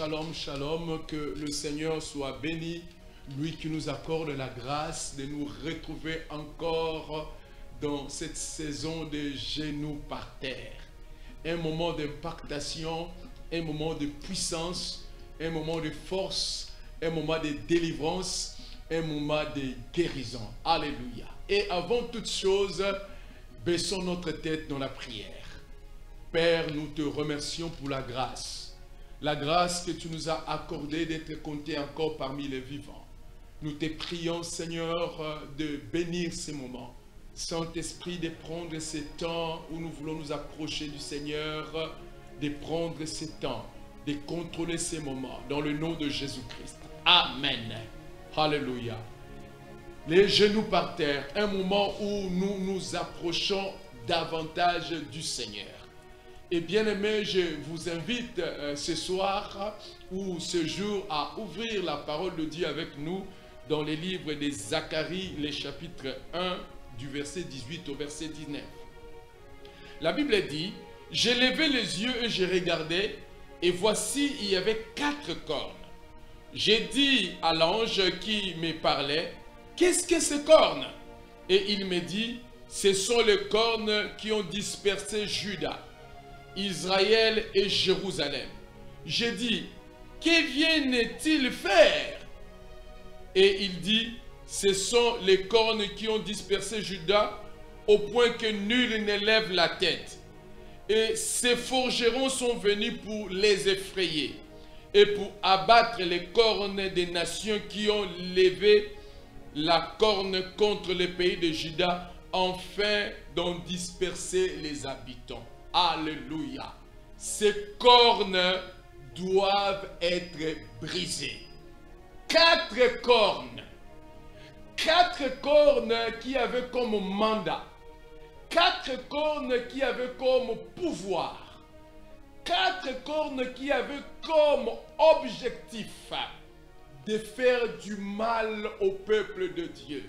Shalom, shalom, que le Seigneur soit béni, lui qui nous accorde la grâce de nous retrouver encore dans cette saison de genoux par terre. Un moment d'impactation, un moment de puissance, un moment de force, un moment de délivrance, un moment de guérison. Alléluia. Et avant toute chose, baissons notre tête dans la prière. Père, nous te remercions pour la grâce que tu nous as accordée d'être compté encore parmi les vivants. Nous te prions, Seigneur, de bénir ces moments. Saint-Esprit, de prendre ces temps où nous voulons nous approcher du Seigneur, de prendre ces temps, de contrôler ces moments, dans le nom de Jésus-Christ. Amen. Alléluia. Les genoux par terre, un moment où nous nous approchons davantage du Seigneur. Et bien aimé, je vous invite ce soir ou ce jour à ouvrir la parole de Dieu avec nous dans les livres de Zacharie, les chapitres 1, du verset 18 au verset 19. La Bible dit, « J'ai levé les yeux et j'ai regardé, et voici, il y avait 4 cornes. J'ai dit à l'ange qui me parlait, « Qu'est-ce que ces cornes ?» Et il me dit, « Ce sont les cornes qui ont dispersé Juda, Israël et Jérusalem. » J'ai dit, « Que viennent-ils faire ?» Et il dit, « Ce sont les cornes qui ont dispersé Juda au point que nul ne lève la tête. Et ces forgerons sont venus pour les effrayer et pour abattre les cornes des nations qui ont levé la corne contre le pays de Juda, afin d'en disperser les habitants. » Alléluia. Ces cornes doivent être brisées. 4 cornes. 4 cornes qui avaient comme mandat. 4 cornes qui avaient comme pouvoir. 4 cornes qui avaient comme objectif de faire du mal au peuple de Dieu.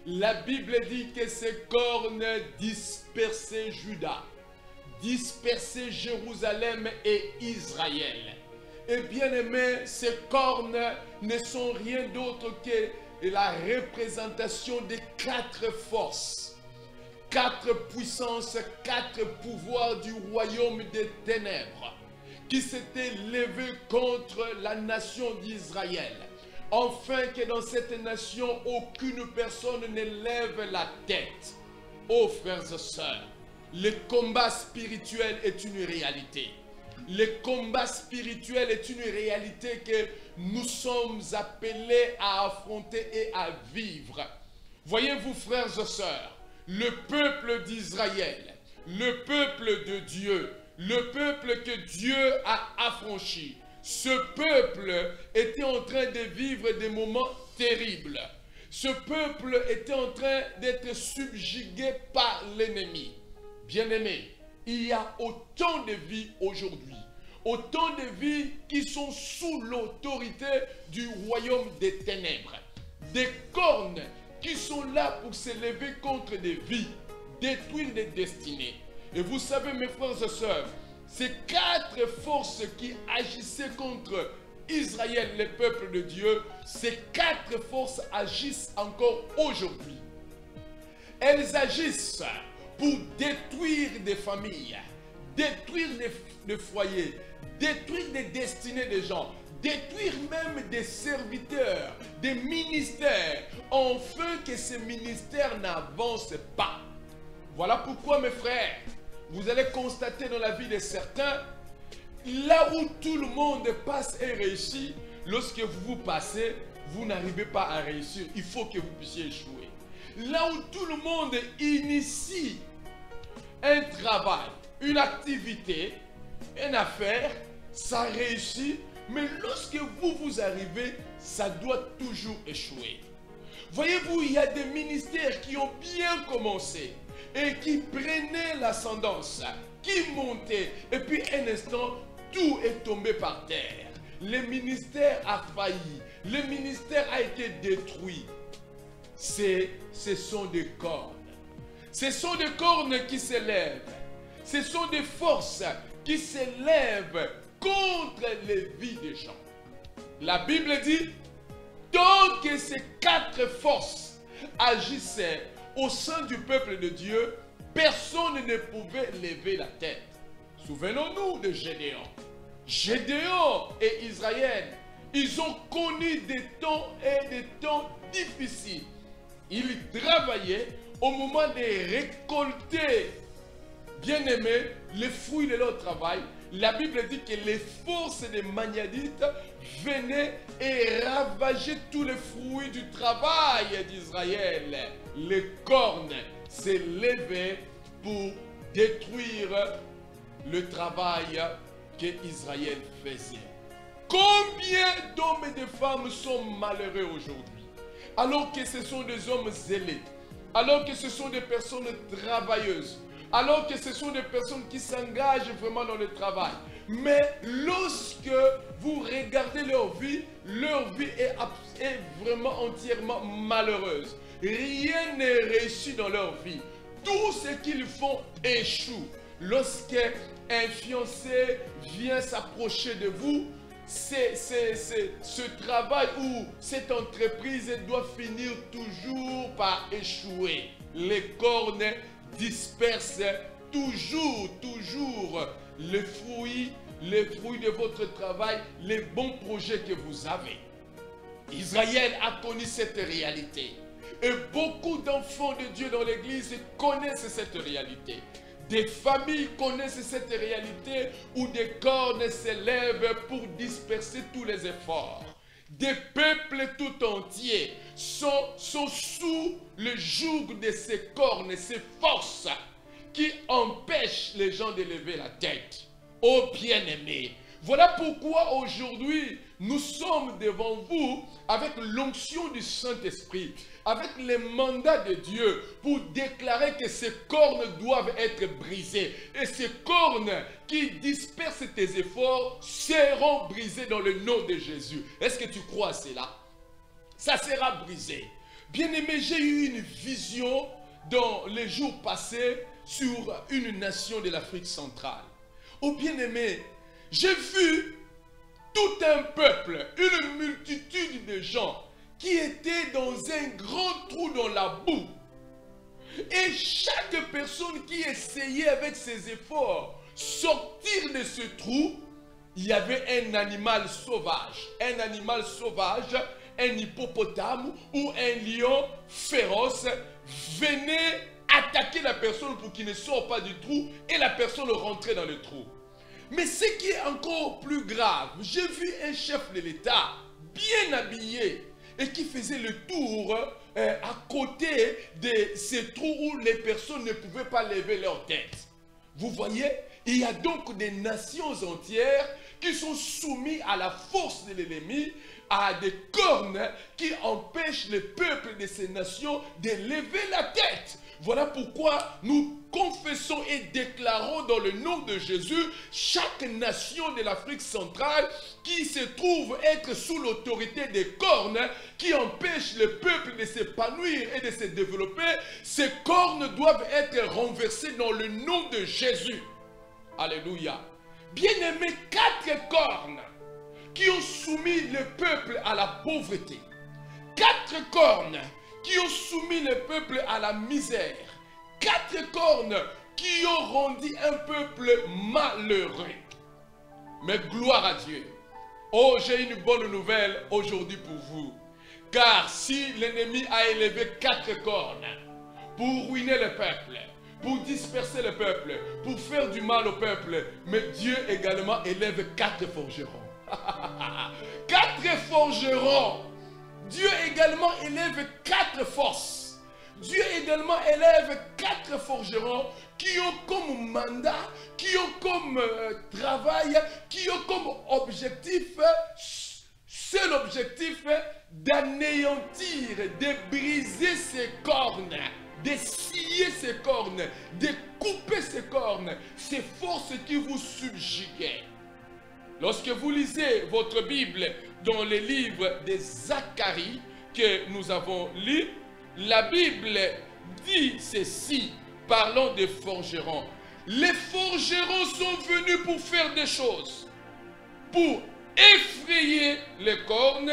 La Bible dit que ces cornes dispersaient Juda, dispersaient Jérusalem et Israël. Et bien aimé, ces cornes ne sont rien d'autre que la représentation des 4 forces, 4 puissances, 4 pouvoirs du royaume des ténèbres qui s'étaient levés contre la nation d'Israël, afin que dans cette nation, aucune personne ne lève la tête. Oh frères et sœurs, le combat spirituel est une réalité. Le combat spirituel est une réalité que nous sommes appelés à affronter et à vivre. Voyez-vous, frères et sœurs, le peuple d'Israël, le peuple de Dieu, le peuple que Dieu a affranchi, ce peuple était en train de vivre des moments terribles. Ce peuple était en train d'être subjugué par l'ennemi. Bien-aimés, il y a autant de vies aujourd'hui, autant de vies qui sont sous l'autorité du royaume des ténèbres. Des cornes qui sont là pour s'élever contre des vies, détruire des destinées. Et vous savez, mes frères et sœurs, ces 4 forces qui agissaient contre Israël, le peuple de Dieu, ces 4 forces agissent encore aujourd'hui. Elles agissent pour détruire des familles, détruire des foyers, détruire des destinées des gens, détruire même des serviteurs, des ministères, afin que ces ministères n'avancent pas. Voilà pourquoi, mes frères, vous allez constater dans la vie de certains, là où tout le monde passe et réussit, lorsque vous passez, vous n'arrivez pas à réussir. Il faut que vous puissiez échouer. Là où tout le monde initie un travail, une activité, une affaire, ça réussit, mais lorsque vous arrivez, ça doit toujours échouer. Voyez-vous, il y a des ministères qui ont bien commencé et qui prenaient l'ascendance, qui montaient, et puis un instant, tout est tombé par terre. Le ministère a failli, le ministère a été détruit. Ce sont des cornes. Ce sont des cornes qui s'élèvent. Ce sont des forces qui s'élèvent contre les vies des gens. La Bible dit, tant que ces quatre forces agissaient au sein du peuple de Dieu, personne ne pouvait lever la tête. Souvenons-nous de Gédéon. Gédéon et Israël, ils ont connu des temps et des temps difficiles. Ils travaillaient au moment de récolter, bien aimé, les fruits de leur travail. La Bible dit que les forces des Maniadites venaient et ravageaient tous les fruits du travail d'Israël. Les cornes s'élevaient pour détruire le travail que Israël faisait. Combien d'hommes et de femmes sont malheureux aujourd'hui, alors que ce sont des hommes zélés, alors que ce sont des personnes travailleuses, alors que ce sont des personnes qui s'engagent vraiment dans le travail. Mais lorsque vous regardez leur vie est vraiment entièrement malheureuse. Rien n'est réussi dans leur vie. Tout ce qu'ils font échoue. Lorsque un fiancé vient s'approcher de vous, ce travail ou cette entreprise doit finir toujours par échouer. Les cornes dispersent toujours les fruits de votre travail, les bons projets que vous avez. Israël a connu cette réalité. Et beaucoup d'enfants de Dieu dans l'église connaissent cette réalité. Des familles connaissent cette réalité où des cornes s'élèvent pour disperser tous les efforts. Des peuples tout entiers sont sous le joug de ces cornes, ces forces qui empêchent les gens de lever la tête. Oh bien-aimés, voilà pourquoi aujourd'hui nous sommes devant vous avec l'onction du Saint-Esprit, avec le mandat de Dieu pour déclarer que ces cornes doivent être brisées. Et ces cornes qui dispersent tes efforts seront brisées dans le nom de Jésus. Est-ce que tu crois à cela? Ça sera brisé. Bien-aimé, j'ai eu une vision dans les jours passés sur une nation de l'Afrique centrale. Oh bien-aimé, j'ai vu tout un peuple, une multitude de gens qui étaient dans un grand trou dans la boue. Et chaque personne qui essayait avec ses efforts sortir de ce trou, il y avait un animal sauvage. Un animal sauvage, un hippopotame ou un lion féroce venait attaquer la personne pour qu'il ne sorte pas du trou et la personne rentrait dans le trou. Mais ce qui est encore plus grave, j'ai vu un chef de l'État bien habillé et qui faisait le tour à côté de ces trous où les personnes ne pouvaient pas lever leur tête. Vous voyez, il y a donc des nations entières qui sont soumises à la force de l'ennemi, à des cornes qui empêchent le peuple de ces nations de lever la tête. Voilà pourquoi nous confessons et déclarons dans le nom de Jésus chaque nation de l'Afrique centrale qui se trouve être sous l'autorité des cornes qui empêchent le peuple de s'épanouir et de se développer. Ces cornes doivent être renversées dans le nom de Jésus. Alléluia. Bien-aimés, 4 cornes qui ont soumis le peuple à la pauvreté. 4 cornes qui ont soumis le peuple à la misère. 4 cornes qui ont rendu un peuple malheureux. Mais gloire à Dieu. Oh, j'ai une bonne nouvelle aujourd'hui pour vous. Car si l'ennemi a élevé 4 cornes pour ruiner le peuple, pour disperser le peuple, pour faire du mal au peuple, mais Dieu également élève 4 forgerons. 4 forgerons. Dieu également élève 4 forces. Dieu également élève 4 forgerons qui ont comme mandat, qui ont comme travail, qui ont comme objectif, seul objectif, d'anéantir, de briser ces cornes, de scier ces cornes, de couper ces cornes, ces forces qui vous subjuguaient. Lorsque vous lisez votre Bible dans les livres de Zacharie que nous avons lu, la Bible dit ceci, parlant des forgerons. Les forgerons sont venus pour faire des choses. pour effrayer les cornes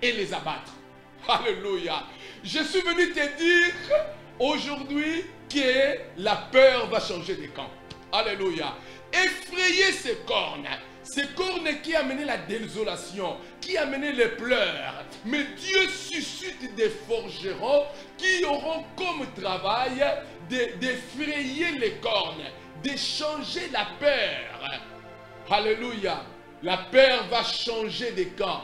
et les abattre. Alléluia. Je suis venu te dire aujourd'hui que la peur va changer de camp. Alléluia. Effrayer ces cornes qui a amené la désolation, qui a amené les pleurs. Mais Dieu suscite des forgerons qui auront comme travail d'effrayer les cornes, de changer la peur. Alléluia. La peur va changer de camp.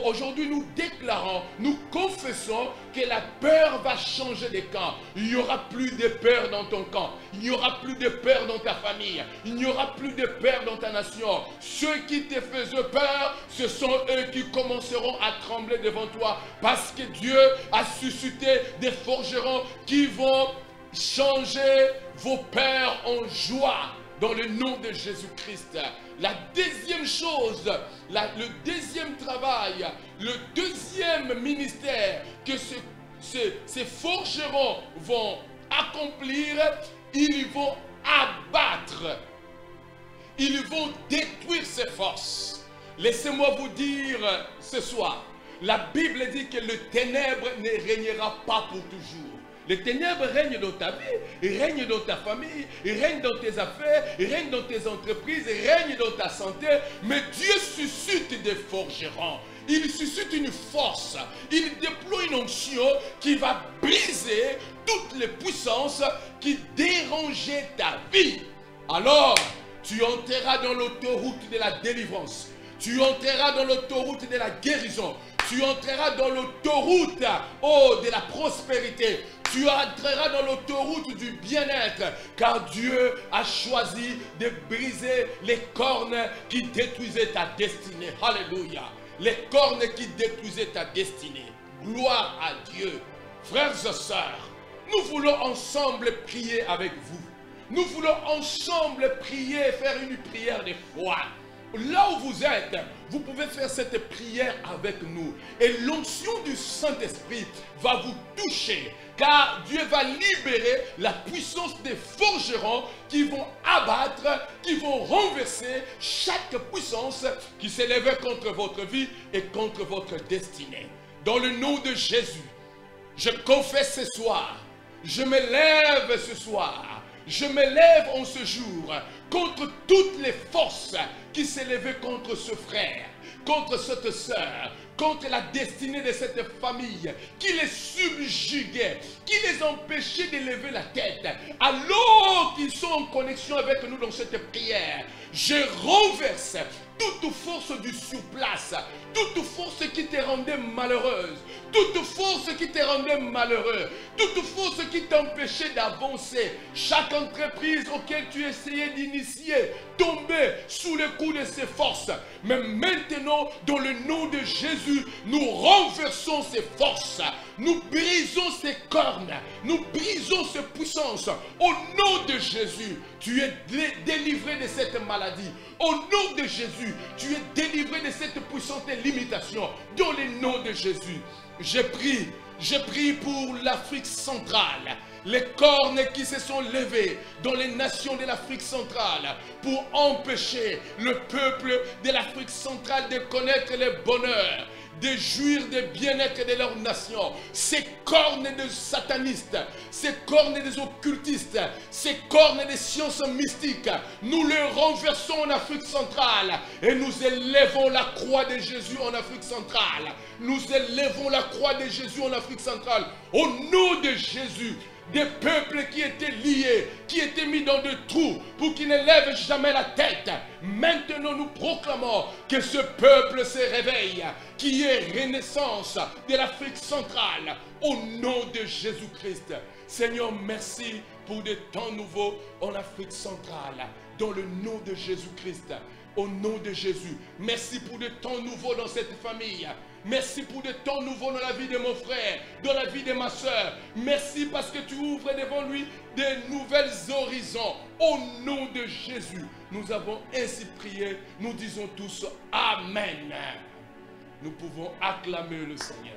Aujourd'hui, nous déclarons, nous confessons que la peur va changer de camp. Il n'y aura plus de peur dans ton camp. Il n'y aura plus de peur dans ta famille. Il n'y aura plus de peur dans ta nation. Ceux qui te faisaient peur, ce sont eux qui commenceront à trembler devant toi. Parce que Dieu a suscité des forgerons qui vont changer vos peurs en joie. Dans le nom de Jésus-Christ. La deuxième chose, le deuxième travail, le deuxième ministère que ces forgerons vont accomplir, ils vont abattre, ils vont détruire ces forces. Laissez-moi vous dire ce soir, la Bible dit que le ténèbre ne régnera pas pour toujours. Les ténèbres règnent dans ta vie, règnent dans ta famille, règnent dans tes affaires, règnent dans tes entreprises, règnent dans ta santé. Mais Dieu suscite des forgerons. Il suscite une force. Il déploie une onction qui va briser toutes les puissances qui dérangeaient ta vie. Alors, tu entreras dans l'autoroute de la délivrance. Tu entreras dans l'autoroute de la guérison. Tu entreras dans l'autoroute de la prospérité. Tu entreras dans l'autoroute du bien-être, car Dieu a choisi de briser les cornes qui détruisaient ta destinée. Alléluia. Les cornes qui détruisaient ta destinée. Gloire à Dieu. Frères et sœurs, nous voulons ensemble prier avec vous. Nous voulons ensemble prier, faire une prière de foi. Là où vous êtes, vous pouvez faire cette prière avec nous. Et l'onction du Saint-Esprit va vous toucher. Car Dieu va libérer la puissance des forgerons qui vont abattre, qui vont renverser chaque puissance qui s'élève contre votre vie et contre votre destinée. Dans le nom de Jésus, je confesse ce soir, je me lève ce soir, je me lève en ce jour contre toutes les forces qui s'élevaient contre ce frère, contre cette sœur, contre la destinée de cette famille, qui les subjuguait, qui les empêchait d'élever la tête, alors qu'ils sont en connexion avec nous dans cette prière. Je renverse toute force du surplace, toute force qui te rendait malheureuse, toute force qui te rendait malheureux, toute force qui t'empêchait d'avancer, chaque entreprise auquel tu essayais d'initier, tombait sous le coup de ces forces. Mais maintenant, dans le nom de Jésus, nous renversons ces forces, nous brisons ces cornes, nous brisons ces puissances. Au nom de Jésus, tu es délivré de cette maladie. Au nom de Jésus, tu es délivré de cette puissante limitation. Dans le nom de Jésus, je prie pour l'Afrique centrale. Les cornes qui se sont levées dans les nations de l'Afrique centrale pour empêcher le peuple de l'Afrique centrale de connaître le bonheur, de jouir des bien-être de leur nation. Ces cornes de satanistes, ces cornes des occultistes, ces cornes des sciences mystiques, nous les renversons en Afrique centrale et nous élevons la croix de Jésus en Afrique centrale. Nous élevons la croix de Jésus en Afrique centrale. Au nom de Jésus, des peuples qui étaient liés, qui étaient mis dans des trous pour qu'ils ne lèvent jamais la tête. Maintenant, nous proclamons que ce peuple se réveille, qu'il y ait renaissance de l'Afrique centrale au nom de Jésus-Christ. Seigneur, merci pour des temps nouveaux en Afrique centrale, dans le nom de Jésus-Christ. Au nom de Jésus, merci pour des temps nouveaux dans cette famille. Merci pour des temps nouveaux dans la vie de mon frère, dans la vie de ma soeur. Merci parce que tu ouvres devant lui de nouvelles horizons. Au nom de Jésus, nous avons ainsi prié. Nous disons tous Amen. Nous pouvons acclamer le Seigneur.